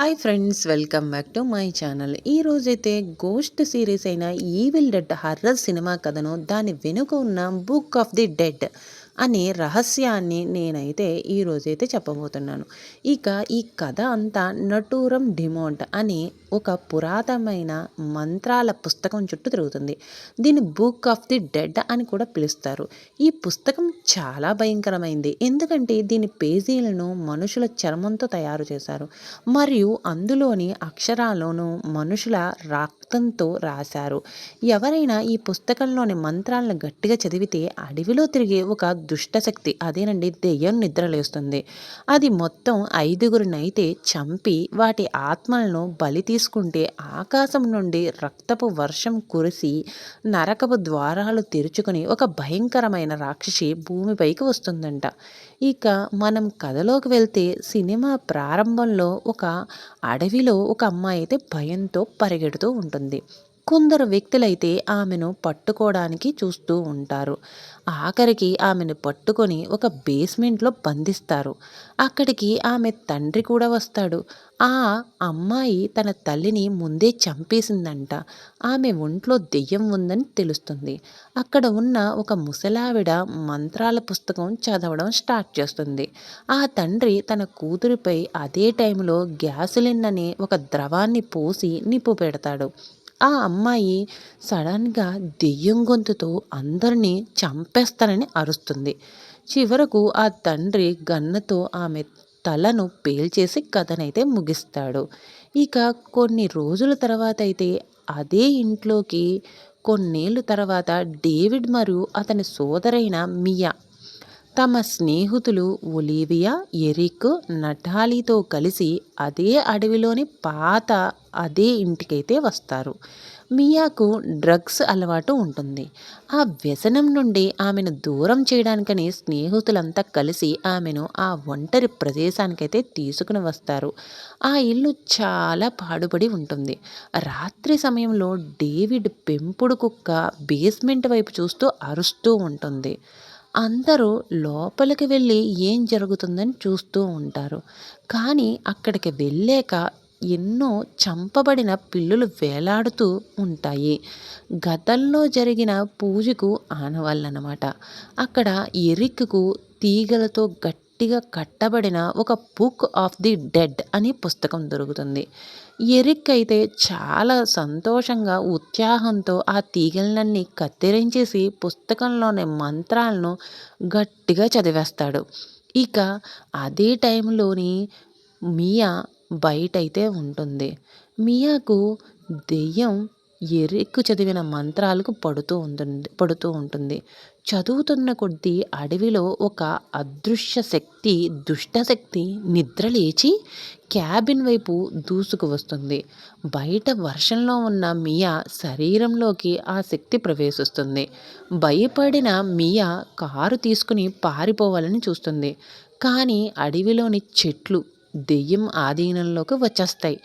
Hi friends, welcome back to my channel. ఈరోజైతే ghost series అయిన evil dead horror cinema కథను, దాని వెనుక ఉన్న బుక్ ఆఫ్ ది డెడ్ అనే రహస్యాన్ని నేనైతే ఈరోజైతే చెప్పబోతున్నాను. ఇక ఈ కథ అంతా నటూరం డిమోంట్ అనే ఒక పురాతనమైన మంత్రాల పుస్తకం చుట్టూ తిరుగుతుంది. దీన్ని బుక్ ఆఫ్ ది డెడ్ అని కూడా పిలుస్తారు. ఈ పుస్తకం చాలా భయంకరమైంది, ఎందుకంటే దీని పేజీలను మనుషుల చర్మంతో తయారు చేశారు మరియు అందులోని అక్షరాలను మనుషుల రక్తంతో రాశారు. ఎవరైనా ఈ పుస్తకంలోని మంత్రాలను గట్టిగా చదివితే అడవిలో తిరిగే ఒక దుష్టశక్తి, అదేనండి దెయ్యం, నిద్రలేస్తుంది. అది మొత్తం 5గురినైతే చంపి వాటి ఆత్మలను బలి తీసుకుంటే ఆకాశం నుండి రక్తపు వర్షం కురిసి నరకపు ద్వారాలు తెరుచుకొని ఒక భయంకరమైన రాక్షసి భూమిపైకి వస్తుందంట. ఇక మనం కథలోకి వెళ్తే, సినిమా ప్రారంభంలో ఒక అడవిలో ఒక అమ్మాయి అయితే భయంతో పరిగెడుతూ ఉంటుంది. కొందరు వ్యక్తులైతే ఆమెను పట్టుకోవడానికి చూస్తూ ఉంటారు. ఆఖరికి ఆమెను పట్టుకొని ఒక బేస్మెంట్లో బంధిస్తారు. అక్కడికి ఆమె తండ్రి కూడా వస్తాడు. ఆ అమ్మాయి తన తల్లిని ముందే చంపేసిందంట. ఆమె ఒంట్లో దెయ్యం ఉందని తెలుస్తుంది. అక్కడ ఉన్న ఒక ముసలావిడ మంత్రాల పుస్తకం చదవడం స్టార్ట్ చేస్తుంది. ఆ తండ్రి తన కూతురిపై అదే టైంలో గ్యాసులిన్ అనే ఒక ద్రవాన్ని పోసి నిప్పు పెడతాడు. ఆ అమ్మాయి సడన్గా దెయ్యం గొంతుతో అందరినీ చంపేస్తానని అరుస్తుంది. చివరకు ఆ తండ్రి గన్నతో ఆమె తలను పేల్చేసి కథనైతే ముగిస్తాడు. ఇక కొన్ని రోజుల తర్వాత అయితే అదే ఇంట్లోకి కొన్నేళ్ళు తర్వాత డేవిడ్ మరియు అతని సోదరైన మియా తమ స్నేహితులు ఒలీవియా, ఎరిక్, నటాలీతో కలిసి అదే అడవిలోని పాత అదే ఇంటికైతే వస్తారు. మియాకు డ్రగ్స్ అలవాటు ఉంటుంది. ఆ వ్యసనం నుండి ఆమెను దూరం చేయడానికని స్నేహితులంతా కలిసి ఆమెను ఆ ఒంటరి ప్రదేశానికైతే తీసుకుని వస్తారు. ఆ ఇల్లు చాలా పాడుపడి ఉంటుంది. రాత్రి సమయంలో డేవిడ్ పెంపుడు కుక్క బేస్మెంట్ వైపు చూస్తూ అరుస్తూ ఉంటుంది. అందరూ లోపలికి వెళ్ళి ఏం జరుగుతుందని చూస్తూ ఉంటారు. కానీ అక్కడికి వెళ్ళాక ఎన్నో చంపబడిన పిల్లులు వేలాడుతూ ఉంటాయి. గతంలో జరిగిన పూజకు ఆనవాళ్ళనమాట. అక్కడ ఎరిక్కు తీగలతో గట్టిగా కట్టబడిన ఒక బుక్ ఆఫ్ ది డెడ్ అనే పుస్తకం దొరుకుతుంది. ఎరిక్ అయితే చాలా సంతోషంగా, ఉత్సాహంతో ఆ తీగలన్నీ కత్తిరించేసి పుస్తకంలోని మంత్రాలను గట్టిగా చదివేస్తాడు. ఇక అదే టైంలోని మియా బయటైతే ఉంటుంది. మియాకు దెయ్యం ఎరిక్కు చదివిన మంత్రాలకు పడుతూ ఉంటుంది. చదువుతున్న కొద్దీ అడవిలో ఒక అదృశ్య శక్తి, దుష్టశక్తి నిద్రలేచి క్యాబిన్ వైపు దూసుకు వస్తుంది. బయట వర్షంలో ఉన్న మియా శరీరంలోకి ఆ శక్తి ప్రవేశిస్తుంది. భయపడిన మియా కారు తీసుకుని పారిపోవాలని చూస్తుంది. కానీ అడవిలోని చెట్లు దెయ్యం ఆధీనంలోకి వచ్చేస్తాయి.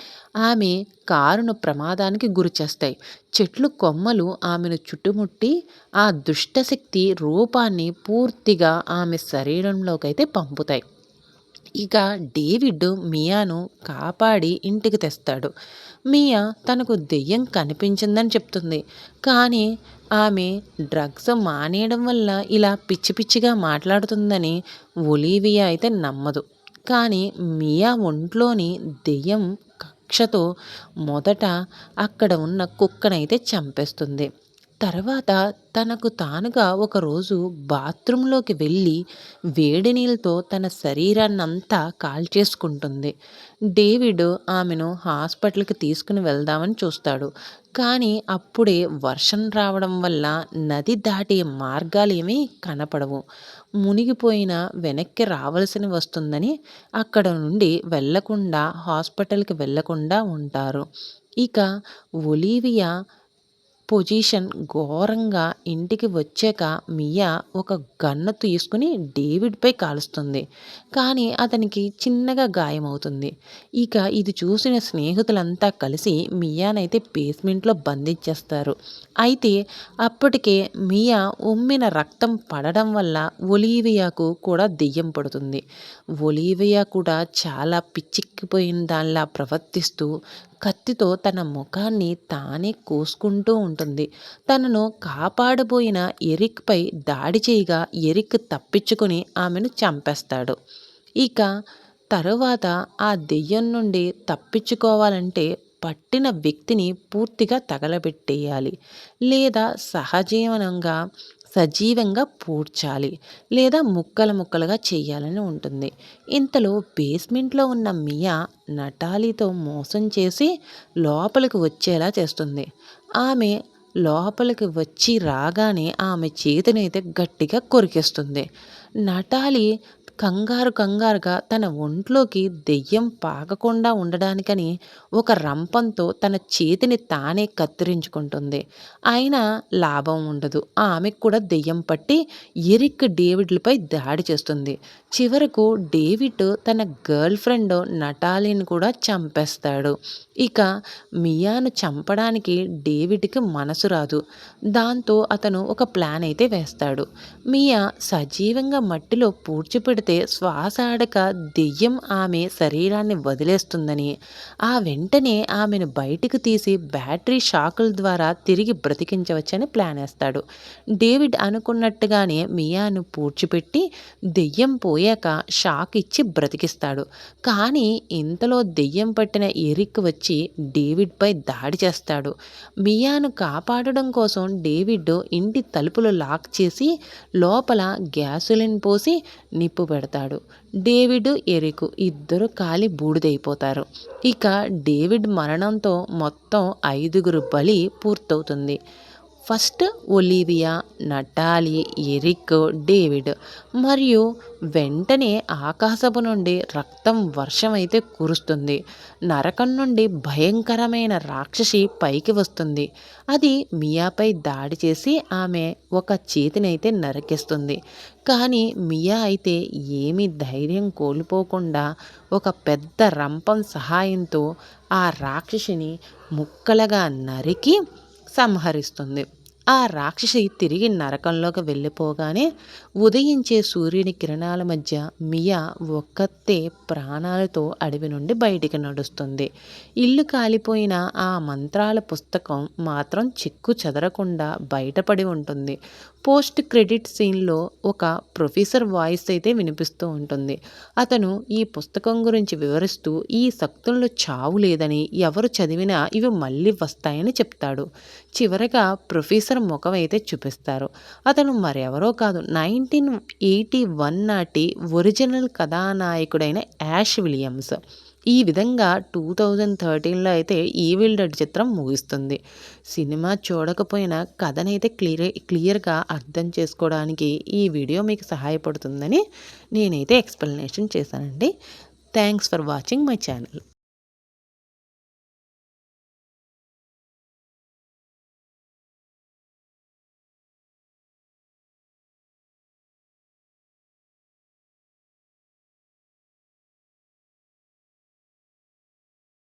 ఆమె కారును ప్రమాదానికి గురిచేస్తాయి. చెట్లు కొమ్మలు ఆమెను చుట్టుముట్టి ఆ దుష్టశక్తి రూపాన్ని పూర్తిగా ఆమె శరీరంలోకైతే పంపుతాయి. ఇక డేవిడ్ మియాను కాపాడి ఇంటికి తెస్తాడు. మియా తనకు దెయ్యం కనిపించిందని చెప్తుంది. కానీ ఆమె డ్రగ్స్ మానేయడం వల్ల ఇలా పిచ్చి పిచ్చిగా మాట్లాడుతుందని ఒలీవియా అయితే నమ్మదు. కానీ మియా ఒంట్లోని దెయ్యం కక్షతో మొదట అక్కడ ఉన్న కుక్కనైతే చంపేస్తుంది. తర్వాత తనకు తానుగా ఒకరోజు బాత్రూంలోకి వెళ్ళి వేడి నీళ్ళతో తన శరీరాన్నంతా కాల్చేసుకుంటుంది. డేవిడ్ ఆమెను హాస్పిటల్కి తీసుకుని వెళ్దామని చూస్తాడు. కానీ అప్పుడే వర్షం రావడం వల్ల నది దాటే మార్గాలేమీ కనపడవు. మునిగిపోయిన వెనక్కి రావాల్సి వస్తుందని అక్కడ నుండి హాస్పిటల్కి వెళ్లకుండా ఉంటారు. ఇక ఒలీవియా పొజిషన్ ఘోరంగా ఇంటికి వచ్చాక మియా ఒక గన్ను తీసుకుని డేవిడ్పై కాలుస్తుంది. కానీ అతనికి చిన్నగా గాయమవుతుంది. ఇక ఇది చూసిన స్నేహితులంతా కలిసి మియానైతే బేస్మెంట్లో బంధించేస్తారు. అయితే అప్పటికే మియా ఉమ్మిన రక్తం పడడం వల్ల ఒలీవియాకు కూడా దెయ్యం పడుతుంది. ఒలీవియా కూడా చాలా పిచ్చెక్కిపోయిన దానిలా ప్రవర్తిస్తూ కత్తితో తన ముఖాన్ని తానే కోసుకుంటూ ఉంటుంది. తనను కాపాడబోయిన ఎరిక్పై దాడి చేయగా ఎరిక్ తప్పించుకొని ఆమెను చంపేస్తాడు. ఇక తరువాత ఆ దెయ్యం నుండి తప్పించుకోవాలంటే పట్టిన వ్యక్తిని పూర్తిగా తగలబెట్టేయాలి, లేదా సజీవంగా పూడ్చాలి, లేదా ముక్కలు ముక్కలుగా చేయాలని ఉంటుంది. ఇంతలో బేస్మెంట్లో ఉన్న మియా నటాలీతో మోసం చేసి లోపలికి వచ్చేలా చేస్తుంది. ఆమె లోపలికి వచ్చి రాగానే ఆమె చేతినైతే గట్టిగా కొరికేస్తుంది. నటాలి కంగారుగా తన ఒంట్లోకి దెయ్యం పాకకుండా ఉండడానికని ఒక రంపంతో తన చేతిని తానే కత్తిరించుకుంటుంది. అయినా లాభం ఉండదు. ఆమెకు కూడా దెయ్యం పట్టి ఎరిక్ డేవిడ్లపై దాడి చేస్తుంది. చివరకు డేవిడ్ తన గర్ల్ ఫ్రెండ్ నటాలిని కూడా చంపేస్తాడు. ఇక మియాను చంపడానికి డేవిడ్కి మనసు రాదు. దాంతో అతను ఒక ప్లాన్ అయితే వేస్తాడు. మియా సజీవంగా మట్టిలో పూడ్చిపెడితే శ్వాస ఆడక దెయ్యం ఆమె శరీరాన్ని వదిలేస్తుందని, ఆ వెంటనే ఆమెను బయటికి తీసి బ్యాటరీ షాకుల ద్వారా తిరిగి బ్రతికించవచ్చని ప్లాన్ వేస్తాడు. డేవిడ్ అనుకున్నట్టుగానే మియాను పూడ్చిపెట్టి దెయ్యం పోయాక షాక్ ఇచ్చి బ్రతికిస్తాడు. కానీ ఇంతలో దెయ్యం పట్టిన ఎరిక్ వచ్చి డేవిడ్పై దాడి చేస్తాడు. మియాను కాపాడడం కోసం డేవిడ్ ఇంటి తలుపులు లాక్ చేసి లోపల గ్యాసులిన్ పోసి నిప్పు పెడతాడు. డేవిడ్ ఎరిక్ ఇద్దరు కాలి బూడిదైపోతారు. ఇక డేవిడ్ మరణంతో మొత్తం 5గురు బలి పూర్తవుతుంది. First Olivia, Natalie, Eric, David. మరియు వెంటనే ఆకాశపు నుండి రక్తం వర్షం అయితే కురుస్తుంది. నరకం నుండి భయంకరమైన రాక్షసి పైకి వస్తుంది. అది మియాపై దాడి చేసి ఆమె ఒక చేతినైతే నరికేస్తుంది. కానీ మియా అయితే ఏమీ ధైర్యం కోల్పోకుండా ఒక పెద్ద రంపం సహాయంతో ఆ రాక్షసిని ముక్కలుగా నరికి సంహరిస్తుంది. ఆ రాక్షసి తిరిగి నరకంలోకి వెళ్ళిపోగానే ఉదయించే సూర్యుని కిరణాల మధ్య మియా ఒక్కతే ప్రాణాలతో అడవి నుండి బయటికి నడుస్తుంది. ఇల్లు కాలిపోయిన ఆ మంత్రాల పుస్తకం మాత్రం చిక్కు చెదరకుండా బయటపడి ఉంటుంది. పోస్ట్ క్రెడిట్ సీన్లో ఒక ప్రొఫెసర్ వాయిస్ అయితే వినిపిస్తూ ఉంటుంది. అతను ఈ పుస్తకం గురించి వివరిస్తూ ఈ శక్తుల్లో చావు లేదని, ఎవరు చదివినా ఇవి మళ్ళీ వస్తాయని చెప్తాడు. చివరగా ప్రొఫెసర్ ముఖం అయితే చూపిస్తారు. అతను మరెవరో కాదు, 1981 నాటి ఒరిజినల్ కథానాయకుడైన యాష్ విలియమ్స్. ఈ విధంగా 2013లో అయితే ఈవిల్ డెడ్ చిత్రం ముగుస్తుంది. సినిమా చూడకపోయినా కథనైతే క్లియర్గా అర్థం చేసుకోవడానికి ఈ వీడియో మీకు సహాయపడుతుందని నేనైతే ఎక్స్ప్లెనేషన్ చేశానండి. Thanks for watching my channel.